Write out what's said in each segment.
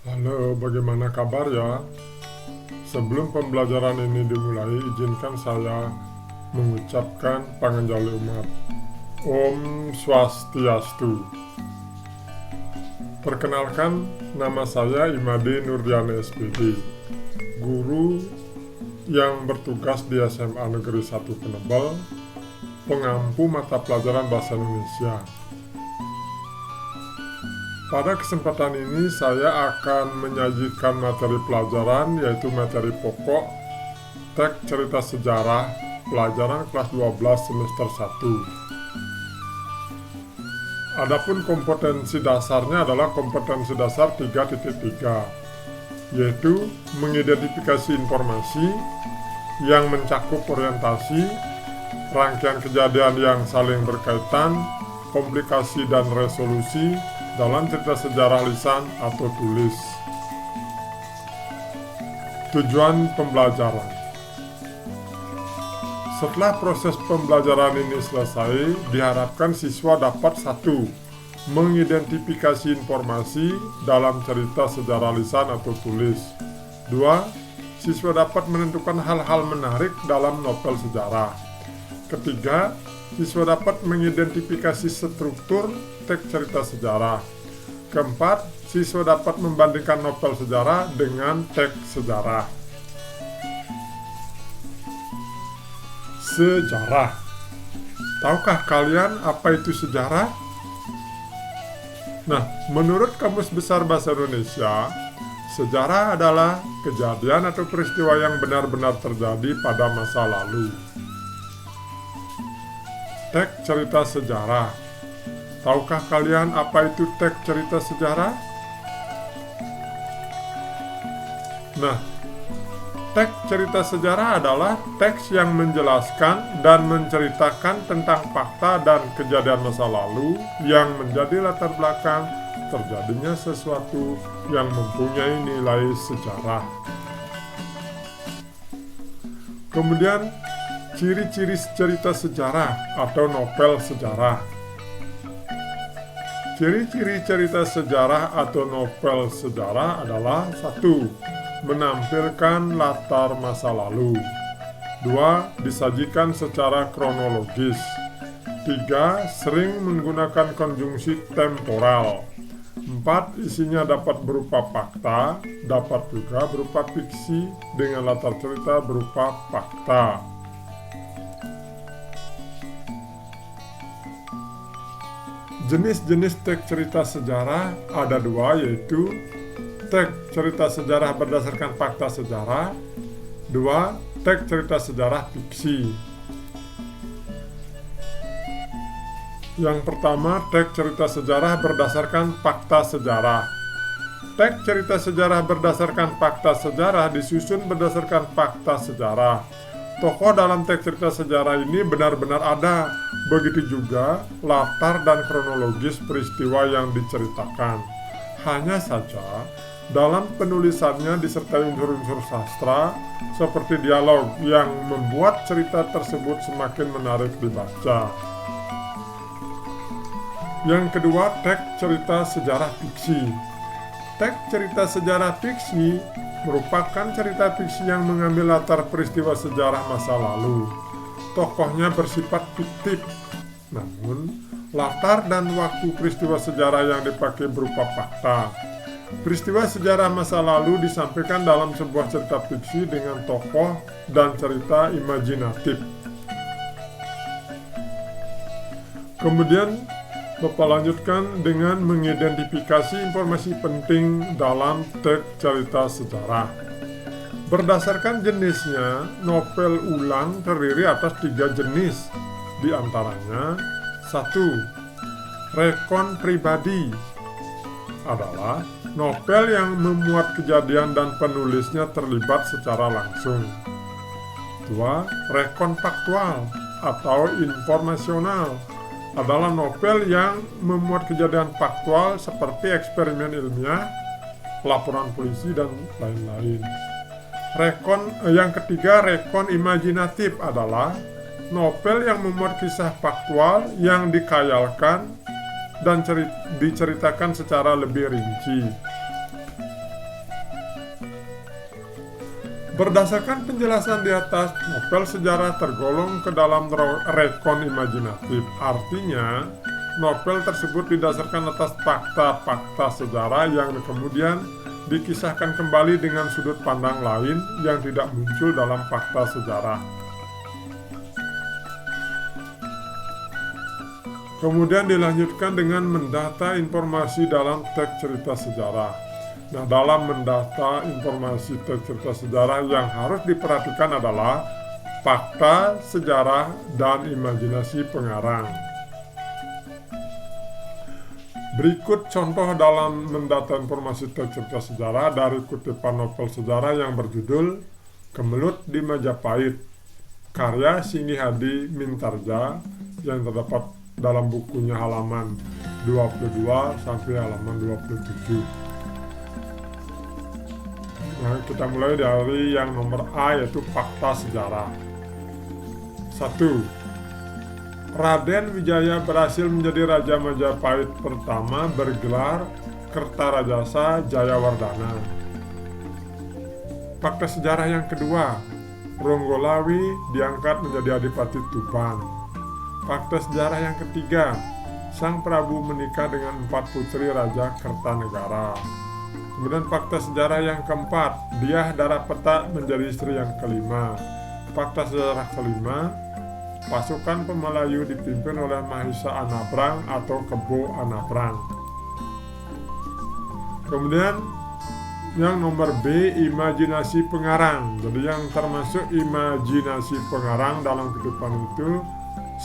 Halo, bagaimana kabar ya? Sebelum pembelajaran ini dimulai, izinkan saya mengucapkan panganjali umat. Om Swastiastu. Perkenalkan, nama saya Imade Nurdiana SPD, guru yang bertugas di SMA Negeri 1 Penebel, pengampu mata pelajaran Bahasa Indonesia. Pada kesempatan ini saya akan menyajikan materi pelajaran, yaitu materi pokok teks cerita sejarah pelajaran kelas 12 semester 1. Adapun kompetensi dasarnya adalah kompetensi dasar 3.3, yaitu mengidentifikasi informasi yang mencakup orientasi, rangkaian kejadian yang saling berkaitan, komplikasi dan resolusi dalam cerita sejarah lisan atau tulis. Tujuan pembelajaran. Setelah proses pembelajaran ini selesai, diharapkan siswa dapat 1. Mengidentifikasi informasi dalam cerita sejarah lisan atau tulis. 2. Siswa dapat menentukan hal-hal menarik dalam novel sejarah. Ketiga, siswa dapat mengidentifikasi struktur teks cerita sejarah. Keempat, siswa dapat membandingkan novel sejarah dengan teks sejarah. Sejarah. Tahukah kalian apa itu sejarah? Nah, menurut Kamus Besar Bahasa Indonesia, sejarah adalah kejadian atau peristiwa yang benar-benar terjadi pada masa lalu. Teks cerita sejarah. Tahukah kalian apa itu teks cerita sejarah? Nah, teks cerita sejarah adalah teks yang menjelaskan dan menceritakan tentang fakta dan kejadian masa lalu yang menjadi latar belakang terjadinya sesuatu yang mempunyai nilai sejarah. Kemudian, ciri-ciri cerita sejarah atau novel sejarah. Ciri-ciri cerita sejarah atau novel sejarah adalah 1. Menampilkan latar masa lalu. 2. Disajikan secara kronologis. 3. Sering menggunakan konjungsi temporal. 4. Isinya dapat berupa fakta, dapat juga berupa fiksi dengan latar cerita berupa fakta. Jenis-jenis teks cerita sejarah ada 2, yaitu teks cerita sejarah berdasarkan fakta sejarah. 2. Teks cerita sejarah fiksi. Yang pertama, teks cerita sejarah berdasarkan fakta sejarah. Teks cerita sejarah berdasarkan fakta sejarah disusun berdasarkan fakta sejarah. Tokoh dalam teks cerita sejarah ini benar-benar ada, begitu juga latar dan kronologis peristiwa yang diceritakan. Hanya saja, dalam penulisannya disertai unsur-unsur sastra, seperti dialog yang membuat cerita tersebut semakin menarik dibaca. Yang kedua, teks cerita sejarah fiksi. Teks cerita sejarah fiksi merupakan cerita fiksi yang mengambil latar peristiwa sejarah masa lalu. Tokohnya bersifat fiktif, namun latar dan waktu peristiwa sejarah yang dipakai berupa fakta. Peristiwa sejarah masa lalu disampaikan dalam sebuah cerita fiksi dengan tokoh dan cerita imajinatif. Kemudian Bapak lanjutkan dengan mengidentifikasi informasi penting dalam teks cerita sejarah. Berdasarkan jenisnya, novel ulang terdiri atas 3 jenis. Di antaranya, 1. Rekon pribadi adalah novel yang memuat kejadian dan penulisnya terlibat secara langsung. 2. Rekon faktual atau informasional adalah novel yang memuat kejadian faktual seperti eksperimen ilmiah, laporan polisi, dan lain-lain. Yang ketiga, rekon imajinatif adalah novel yang memuat kisah faktual yang dikayalkan dan diceritakan secara lebih rinci. Berdasarkan penjelasan di atas, novel sejarah tergolong ke dalam rekon imajinatif. Artinya, novel tersebut didasarkan atas fakta-fakta sejarah yang kemudian dikisahkan kembali dengan sudut pandang lain yang tidak muncul dalam fakta sejarah. Kemudian dilanjutkan dengan mendata informasi dalam teks cerita sejarah. Nah, dalam mendata informasi teks cerita sejarah yang harus diperhatikan adalah fakta, sejarah, dan imajinasi pengarang. Berikut contoh dalam mendata informasi teks cerita sejarah dari kutipan novel sejarah yang berjudul Kemelut di Majapahit, karya Singgi Hadi Mintarja, yang terdapat dalam bukunya halaman 22 sampai halaman 27. Nah, kita mulai dari yang nomor A, yaitu fakta sejarah. 1. Raden Wijaya berhasil menjadi Raja Majapahit pertama bergelar Kertarajasa Jayawardhana. Fakta sejarah yang kedua, Ronggolawi diangkat menjadi Adipati Tuban. Fakta sejarah yang ketiga, Sang Prabu menikah dengan 4 putri Raja Kertanegara. Kemudian fakta sejarah yang keempat, Dyah Darapeta menjadi istri yang kelima. Fakta sejarah kelima, pasukan Pemelayu dipimpin oleh Mahisa Anabrang atau Kebo Anabrang. Kemudian yang nomor B, imajinasi pengarang. Jadi yang termasuk imajinasi pengarang dalam kutipan itu,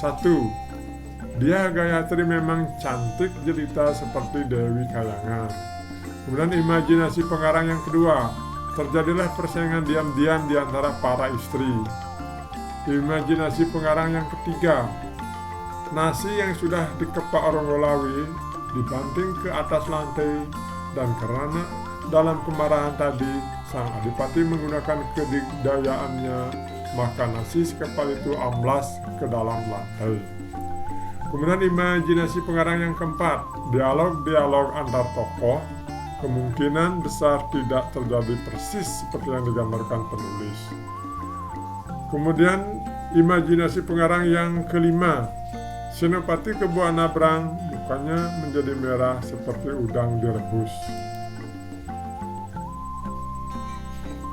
1. Dyah Gayatri memang cantik jelita seperti Dewi Kayangan. Kemudian imajinasi pengarang yang kedua, terjadilah persaingan diam-diam di antara para istri. Imajinasi pengarang yang ketiga, nasi yang sudah dikepak Ronggolawi dibanting ke atas lantai, dan karena dalam kemarahan tadi sang adipati menggunakan kedidayaannya, maka nasi sekepal itu amblas ke dalam lantai. Kemudian imajinasi pengarang yang keempat, dialog-dialog antar tokoh kemungkinan besar tidak terjadi persis seperti yang digambarkan penulis. Kemudian imajinasi pengarang yang kelima, Senopati Kebo Anabrang mukanya menjadi merah seperti udang direbus.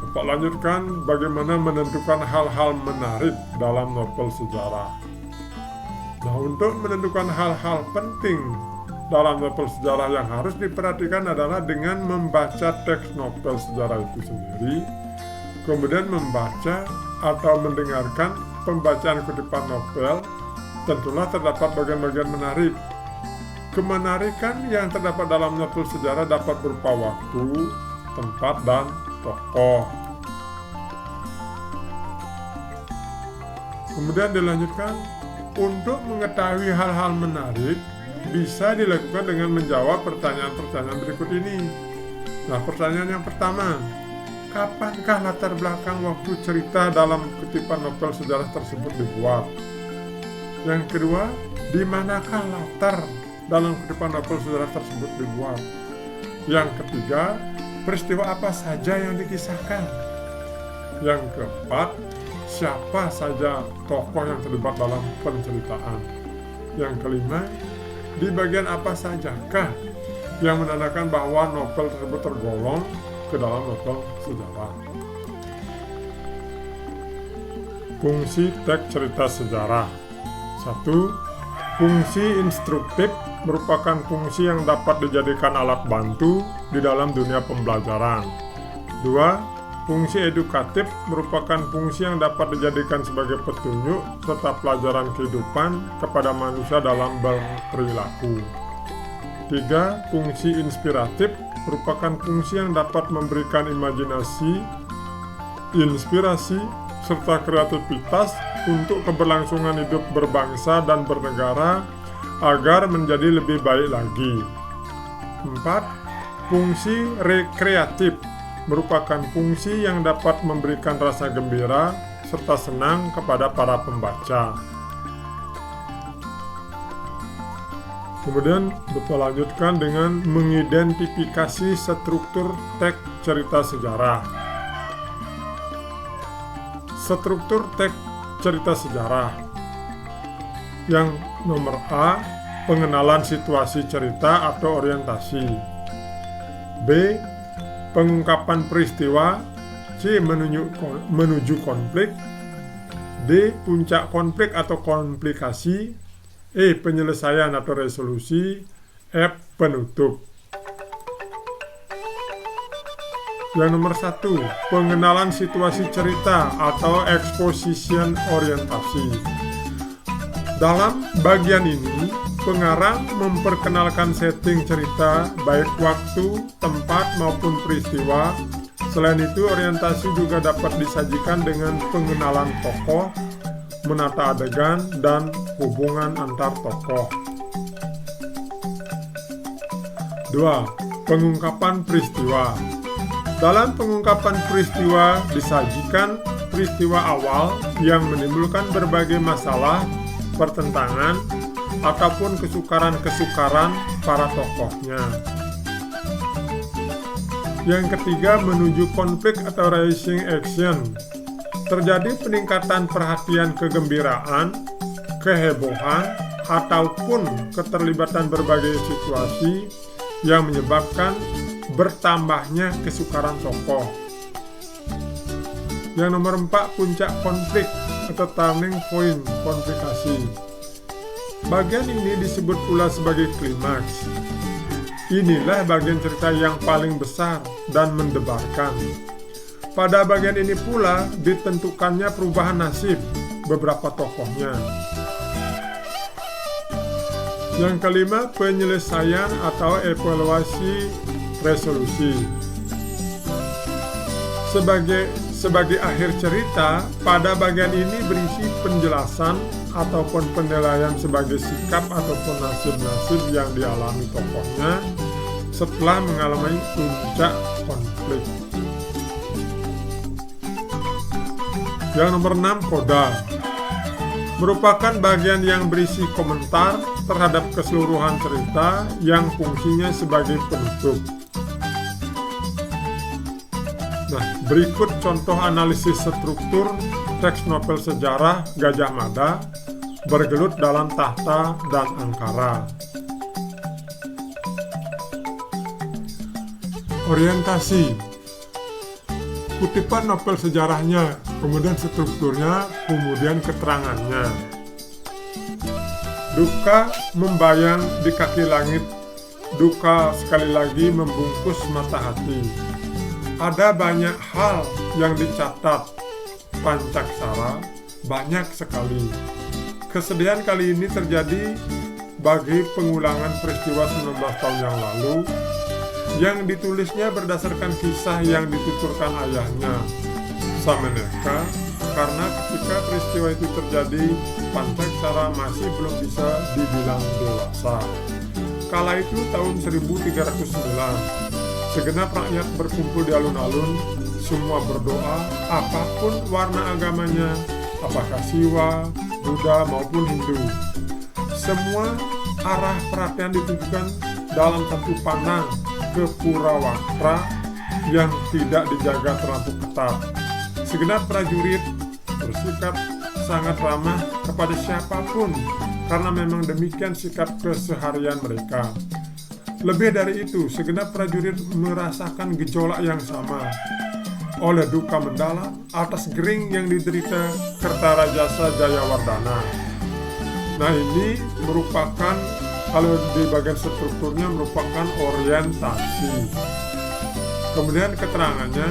Bapak lanjutkan bagaimana menentukan hal-hal menarik dalam novel sejarah. Nah, untuk menentukan hal-hal penting dalam novel sejarah yang harus diperhatikan adalah dengan membaca teks novel sejarah itu sendiri, kemudian membaca atau mendengarkan pembacaan kutipan novel. Tentulah terdapat bagian-bagian menarik. Kemenarikan yang terdapat dalam novel sejarah dapat berupa waktu, tempat, dan tokoh. Kemudian dilanjutkan, untuk mengetahui hal-hal menarik bisa dilakukan dengan menjawab pertanyaan-pertanyaan berikut ini. Nah, pertanyaan yang pertama, kapankah latar belakang waktu cerita dalam kutipan novel sejarah tersebut dibuat? Yang kedua, di manakah latar dalam kutipan novel sejarah tersebut dibuat? Yang ketiga, peristiwa apa saja yang dikisahkan? Yang keempat, siapa saja tokoh yang terlibat dalam penceritaan? Yang kelima, di bagian apa sajakah yang menandakan bahwa novel tersebut tergolong ke dalam novel sejarah? Fungsi teks cerita sejarah. 1. Fungsi instruktif merupakan fungsi yang dapat dijadikan alat bantu di dalam dunia pembelajaran. 2. Fungsi edukatif merupakan fungsi yang dapat dijadikan sebagai petunjuk serta pelajaran kehidupan kepada manusia dalam berperilaku. 3. Fungsi inspiratif merupakan fungsi yang dapat memberikan imajinasi, inspirasi, serta kreativitas untuk keberlangsungan hidup berbangsa dan bernegara agar menjadi lebih baik lagi. 4. Fungsi rekreatif merupakan fungsi yang dapat memberikan rasa gembira serta senang kepada para pembaca. Kemudian Bapak lanjutkan dengan mengidentifikasi struktur teks cerita sejarah. Struktur teks cerita sejarah. Yang nomor A, pengenalan situasi cerita atau orientasi. B, pengungkapan peristiwa. C, menuju konflik. D, puncak konflik atau komplikasi. E, penyelesaian atau resolusi. F, penutup. Yang nomor 1, pengenalan situasi cerita atau exposition orientasi. Dalam bagian ini, pengarang memperkenalkan setting cerita, baik waktu, tempat, maupun peristiwa. Selain itu, orientasi juga dapat disajikan dengan pengenalan tokoh, menata adegan, dan hubungan antar tokoh. 2. Pengungkapan peristiwa. Dalam pengungkapan peristiwa disajikan peristiwa awal yang menimbulkan berbagai masalah, pertentangan, ataupun kesukaran-kesukaran para tokohnya. Yang ketiga, menuju konflik atau rising action. Terjadi peningkatan perhatian, kegembiraan, kehebohan, ataupun keterlibatan berbagai situasi yang menyebabkan bertambahnya kesukaran tokoh. Yang nomor 4, puncak konflik atau turning point, komplikasi. Bagian ini disebut pula sebagai klimaks. Inilah bagian cerita yang paling besar dan mendebarkan. Pada bagian ini pula ditentukannya perubahan nasib beberapa tokohnya. Yang kelima, penyelesaian atau evaluasi resolusi. Sebagai akhir cerita, pada bagian ini berisi penjelasan ataupun penilaian sebagai sikap ataupun nasib-nasib yang dialami tokohnya setelah mengalami puncak konflik. Yang nomor 6, koda. Merupakan bagian yang berisi komentar terhadap keseluruhan cerita yang fungsinya sebagai penutup. Nah, berikut contoh analisis struktur teks novel sejarah Gajah Mada, Bergelut dalam Tahta dan Angkara. Orientasi. Kutipan novel sejarahnya, kemudian strukturnya, kemudian keterangannya. Duka membayang di kaki langit, duka sekali lagi membungkus mata hati. Ada banyak hal yang dicatat, pancaksara banyak sekali. Kesedihan kali ini terjadi bagi pengulangan peristiwa 19 tahun yang lalu yang ditulisnya berdasarkan kisah yang dituturkan ayahnya, Sameneka, karena ketika peristiwa itu terjadi, pancaksara masih belum bisa dibilang dewasa. Kala itu tahun 1309, segenap rakyat berkumpul di alun-alun, semua berdoa, apapun warna agamanya, apakah Siwa, Buddha maupun Hindu. Semua arah perhatian ditujukan dalam satu panang ke Pura-Wakra yang tidak dijaga terlalu ketat. Segenap prajurit bersikap sangat ramah kepada siapapun karena memang demikian sikap keseharian mereka. Lebih dari itu, segenap prajurit merasakan gejolak yang sama oleh duka mendalam atas gering yang diderita Kertarajasa Jayawardhana. Nah, ini merupakan, kalau di bagian strukturnya merupakan orientasi. Kemudian keterangannya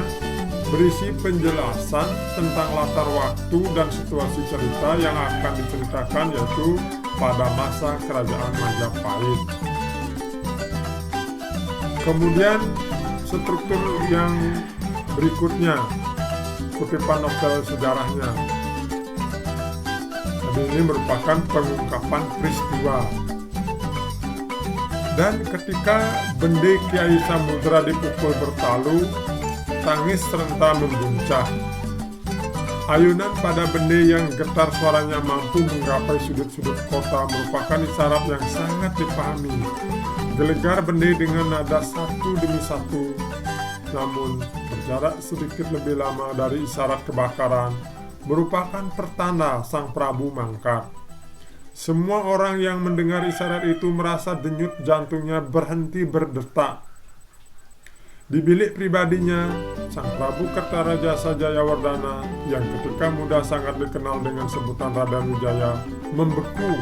berisi penjelasan tentang latar waktu dan situasi cerita yang akan diceritakan, yaitu pada masa kerajaan Majapahit. Kemudian struktur yang berikutnya, kutipan novel sejarahnya. Jadi ini merupakan pengungkapan peristiwa. Dan ketika Bende Kiai Samudra dipukul bertalu, tangis serentak membuncah. Ayunan pada bende yang getar suaranya mampu menggapai sudut-sudut kota merupakan isyarat yang sangat dipahami. Gelegar bende dengan nada satu demi satu, namun berjarak sedikit lebih lama dari isyarat kebakaran, merupakan pertanda Sang Prabu mangkat. Semua orang yang mendengar isyarat itu merasa denyut jantungnya berhenti berdetak. Di bilik pribadinya, Sang Prabu Kertaraja Sajayawardhana yang ketika muda sangat dikenal dengan sebutan Raden Wijaya membeku.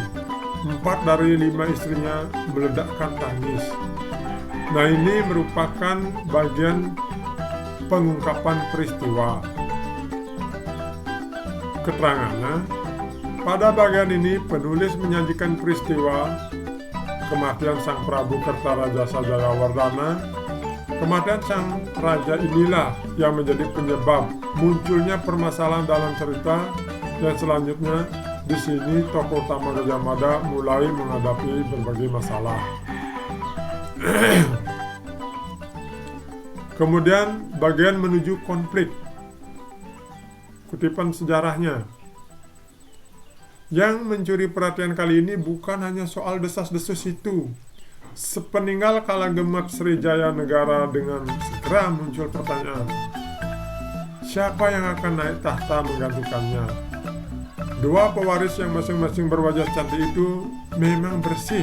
4 dari 5 istrinya meledakkan tangis. Nah, ini merupakan bagian pengungkapan peristiwa. Keterangannya, pada bagian ini penulis menyajikan peristiwa kematian Sang Prabu Kertaraja Sajayawardhana. Kematian sang raja inilah yang menjadi penyebab munculnya permasalahan dalam cerita, dan selanjutnya di sini tokoh utama Gajah Mada mulai menghadapi berbagai masalah. Kemudian bagian menuju konflik. Kutipan sejarahnya. Yang mencuri perhatian kali ini bukan hanya soal desas-desus itu. Sepeninggal Kalagemet Srijaya Negara dengan segera muncul pertanyaan, siapa yang akan naik tahta menggantikannya? 2 pewaris yang masing-masing berwajah cantik itu memang bersih,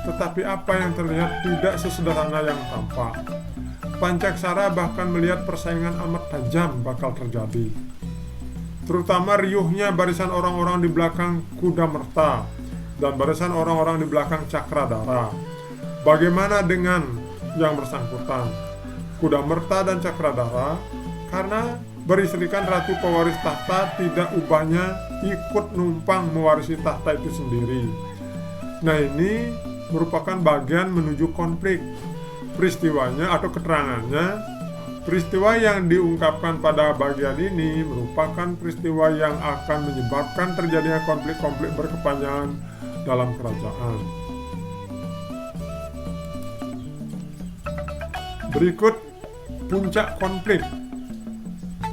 tetapi apa yang terlihat tidak sesederhana yang tampak. Pancaksara bahkan melihat persaingan amat tajam bakal terjadi, terutama riuhnya barisan orang-orang di belakang Kudamerta dan barisan orang-orang di belakang Cakradara. Bagaimana dengan yang bersangkutan? Kudamerta dan Cakradara, karena beristrikan ratu pewaris tahta, tidak ubahnya ikut numpang mewarisi tahta itu sendiri. Nah, ini merupakan bagian menuju konflik. Peristiwanya atau keterangannya, peristiwa yang diungkapkan pada bagian ini merupakan peristiwa yang akan menyebabkan terjadinya konflik-konflik berkepanjangan dalam kerajaan. Berikut puncak konflik.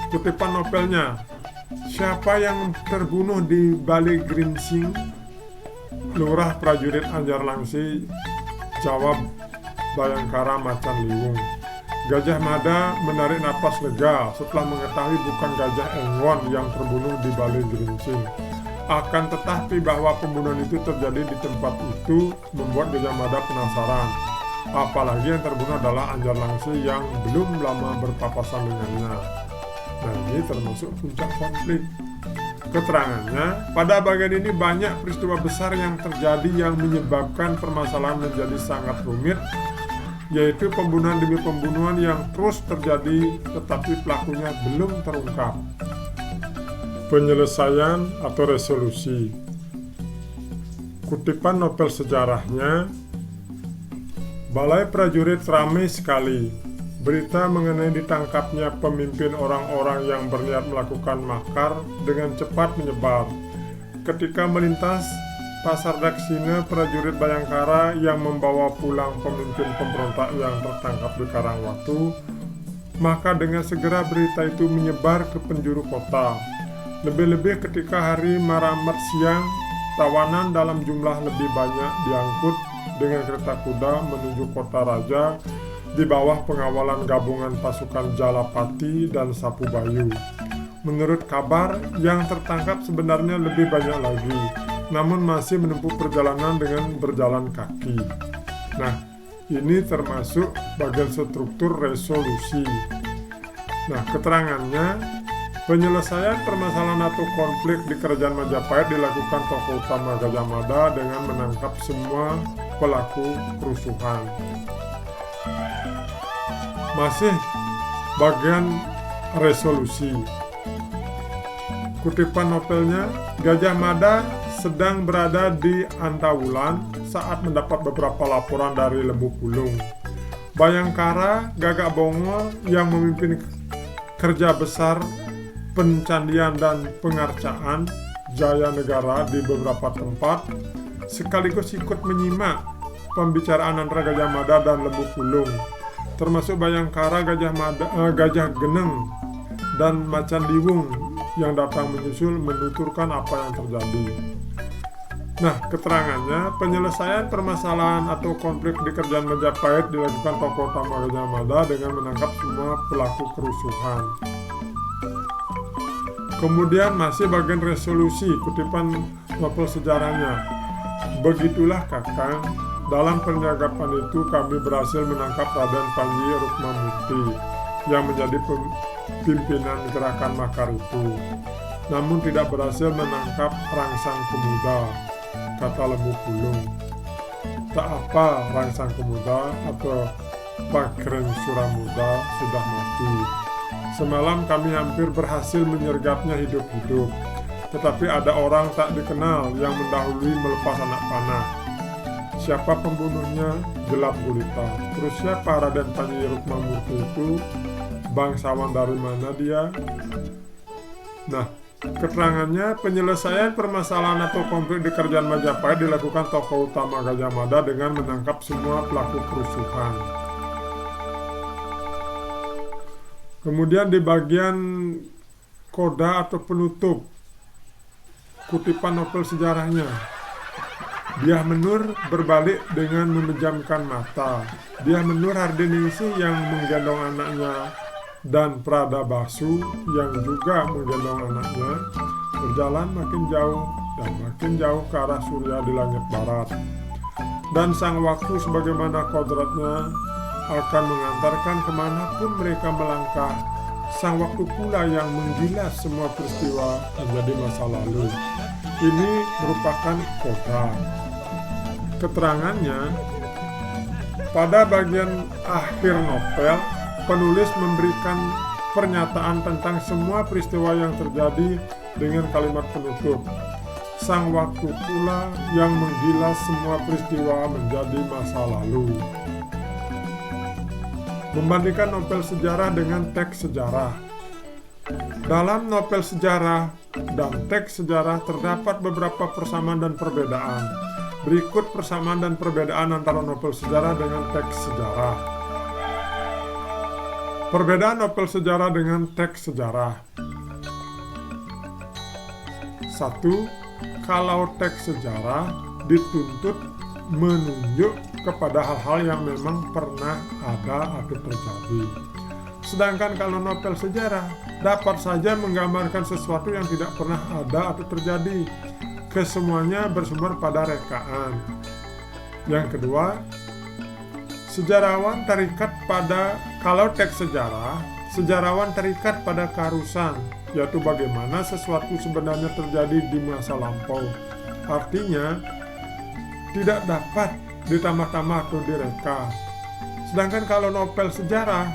Kutipan novelnya, siapa yang terbunuh di Bale Gringsing? Lurah prajurit Anjar Langsi. Jawab Bayangkara Macan Liwung. Gajah Mada menarik napas lega setelah mengetahui bukan Gajah Engwon yang terbunuh di Bale Gringsing. Akan tetapi bahwa pembunuhan itu terjadi di tempat itu membuat Gajah Mada penasaran. Apalagi yang terbunuh adalah Anjar Langsi yang belum lama berpapasan dengannya. Nah, ini termasuk puncak konflik. Keterangannya, pada bagian ini banyak peristiwa besar yang terjadi yang menyebabkan permasalahan menjadi sangat rumit, yaitu pembunuhan demi pembunuhan yang terus terjadi tetapi pelakunya belum terungkap. Penyelesaian atau resolusi. Kutipan novel sejarahnya, Balai prajurit ramai sekali. Berita mengenai ditangkapnya pemimpin orang-orang yang berniat melakukan makar dengan cepat menyebar. Ketika melintas Pasar Daksina, prajurit Bayangkara yang membawa pulang pemimpin pemberontak yang tertangkap di Karangwatu, maka dengan segera berita itu menyebar ke penjuru kota. Lebih-lebih ketika hari maramat siang, tawanan dalam jumlah lebih banyak diangkut dengan kereta kuda menuju kota raja di bawah pengawalan gabungan pasukan Jalapati dan Sapu Bayu. Menurut kabar, yang tertangkap sebenarnya lebih banyak lagi, namun masih menempuh perjalanan dengan berjalan kaki. Nah, ini termasuk bagian struktur resolusi. Nah, keterangannya, penyelesaian permasalahan atau konflik di Kerajaan Majapahit dilakukan tokoh utama Gajah Mada dengan menangkap semua pelaku kerusuhan. Masih bagian resolusi. Kutipan novelnya, Gajah Mada sedang berada di Antawulan saat mendapat beberapa laporan dari Lembu Pulung. Bayangkara Gagak Bongol yang memimpin kerja besar pencandian dan pengarcaan Jaya Negara di beberapa tempat, sekaligus ikut menyimak pembicaraan antara Gajah Mada dan Lembu Pulung, termasuk Bayangkara, Gajah Geneng, dan Macan Liwung yang datang menyusul menuturkan apa yang terjadi. Nah, keterangannya, penyelesaian permasalahan atau konflik di Kerajaan Majapahit dilakukan tokoh utama Gajah Mada dengan menangkap semua pelaku kerusuhan. Kemudian masih bagian resolusi kutipan novel sejarahnya. Begitulah Kakang, dalam penyergapan itu kami berhasil menangkap Raden Panji Rukmamurti yang menjadi pimpinan gerakan makar itu. Namun tidak berhasil menangkap Rangsang Pemuda, kata Lembu Pulung. Tak apa, Rangsang Pemuda atau Pakreng Suramuda sudah mati. Semalam kami hampir berhasil menyergapnya hidup-hidup, tetapi ada orang tak dikenal yang mendahului melepas anak panah. Siapa pembunuhnya? Gelap gulita. Terus siapa Raden Panji Rukmamurti itu? Bangsawan dari mana dia? Nah, keterangannya, penyelesaian permasalahan atau konflik di Kerajaan Majapahit dilakukan tokoh utama Gajah Mada dengan menangkap semua pelaku kerusuhan. Kemudian di bagian koda atau penutup kutipan novel sejarahnya, Dyah Menur berbalik dengan memejamkan mata. Dyah Menur Hardiningsih yang menggendong anaknya dan Prada Basu yang juga menggendong anaknya berjalan makin jauh dan makin jauh ke arah surya di langit barat. Dan sang waktu sebagaimana kodratnya akan mengantarkan kemanapun mereka melangkah. Sang waktu pula yang menggilas semua peristiwa menjadi masa lalu. Ini merupakan koda. Keterangannya, pada bagian akhir novel, penulis memberikan pernyataan tentang semua peristiwa yang terjadi dengan kalimat penutup. Sang waktu pula yang menggilas semua peristiwa menjadi masa lalu. Membandingkan novel sejarah dengan teks sejarah. Dalam novel sejarah dan teks sejarah terdapat beberapa persamaan dan perbedaan. Berikut persamaan dan perbedaan antara novel sejarah dengan teks sejarah. Perbedaan novel sejarah dengan teks sejarah. 1. Kalau teks sejarah dituntut menunjuk kepada hal-hal yang memang pernah ada atau terjadi. Sedangkan kalau novel sejarah dapat saja menggambarkan sesuatu yang tidak pernah ada atau terjadi. Kesemuanya bersumber pada rekaan. Yang kedua, sejarawan terikat pada, kalau teks sejarah, sejarawan terikat pada keharusan, yaitu bagaimana sesuatu sebenarnya terjadi di masa lampau. Artinya, tidak dapat ditambah-tambah atau direka. Sedangkan kalau novel sejarah,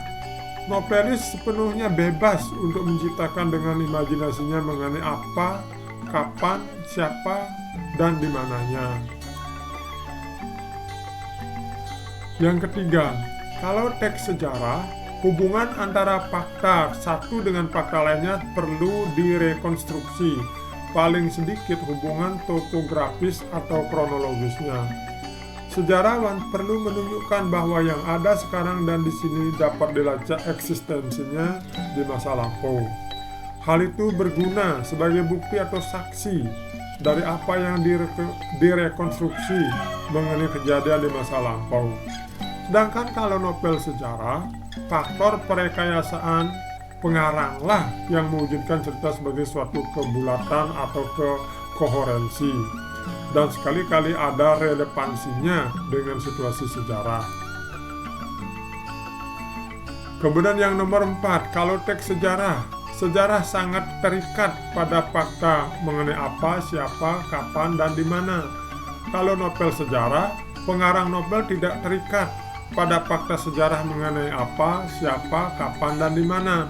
novelis sepenuhnya bebas untuk menciptakan dengan imajinasinya mengenai apa, kapan, siapa, dan di mananya. Yang ketiga, kalau teks sejarah, hubungan antara fakta satu dengan fakta lainnya perlu direkonstruksi, paling sedikit hubungan topografis atau kronologisnya. Sejarawan perlu menunjukkan bahwa yang ada sekarang dan di sini dapat dilacak eksistensinya di masa lampau. Hal itu berguna sebagai bukti atau saksi dari apa yang direkonstruksi mengenai kejadian di masa lampau. Sedangkan kalau novel sejarah, faktor perekayasaan pengaranglah yang mewujudkan cerita sebagai suatu kebulatan atau koherensi, dan sekali-kali ada relevansinya dengan situasi sejarah. Kemudian yang nomor 4, kalau teks sejarah, sejarah sangat terikat pada fakta mengenai apa, siapa, kapan, dan di mana. Kalau novel sejarah, pengarang novel tidak terikat pada fakta sejarah mengenai apa, siapa, kapan, dan di mana.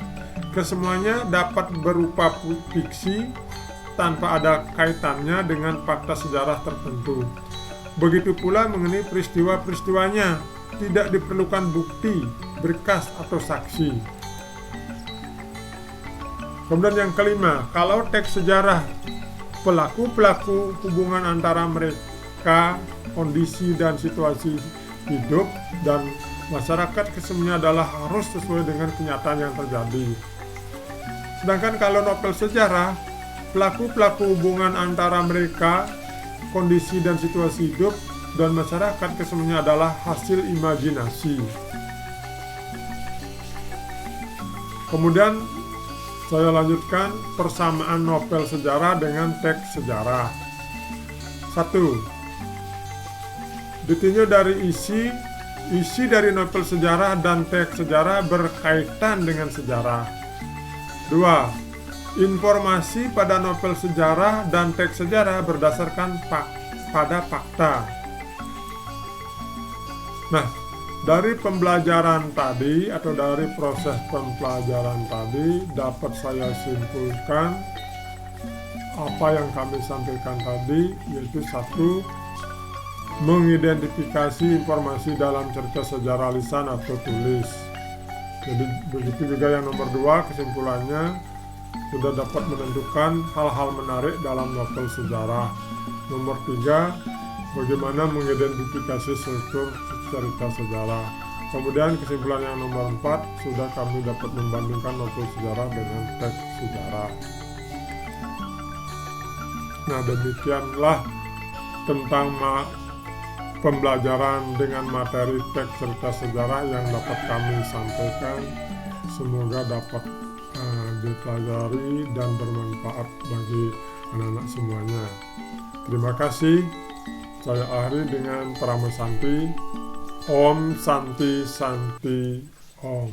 Kesemuanya dapat berupa fiksi tanpa ada kaitannya dengan fakta sejarah tertentu. Begitu pula mengenai peristiwa-peristiwanya, tidak diperlukan bukti, berkas, atau saksi. Kemudian yang kelima, kalau teks sejarah, pelaku-pelaku hubungan antara mereka, kondisi dan situasi hidup dan masyarakat kesemuanya adalah harus sesuai dengan kenyataan yang terjadi. Sedangkan kalau novel sejarah, pelaku-pelaku hubungan antara mereka, kondisi dan situasi hidup dan masyarakat kesemuanya adalah hasil imajinasi. Kemudian Saya lanjutkan persamaan novel sejarah dengan teks sejarah. 1. Ditinjau dari isi dari novel sejarah dan teks sejarah berkaitan dengan sejarah. 2. Informasi pada novel sejarah dan teks sejarah berdasarkan pada fakta. Nah, dari pembelajaran tadi atau dari proses pembelajaran tadi dapat saya simpulkan apa yang kami sampaikan tadi, yaitu 1. Mengidentifikasi informasi dalam cerita sejarah lisan atau tulis. Jadi begitu juga yang nomor 2, kesimpulannya sudah dapat menentukan hal-hal menarik dalam novel sejarah. Nomor 3, bagaimana mengidentifikasi struktur cerita sejarah. Kemudian kesimpulan yang nomor 4, sudah kami dapat membandingkan novel sejarah dengan teks sejarah. Nah, demikianlah tentang pembelajaran dengan materi teks cerita sejarah yang dapat kami sampaikan. Semoga dapat dipelajari dan bermanfaat bagi anak-anak semuanya. Terima kasih. Saya akhiri dengan Paramasanti. Om Santi Santi Om.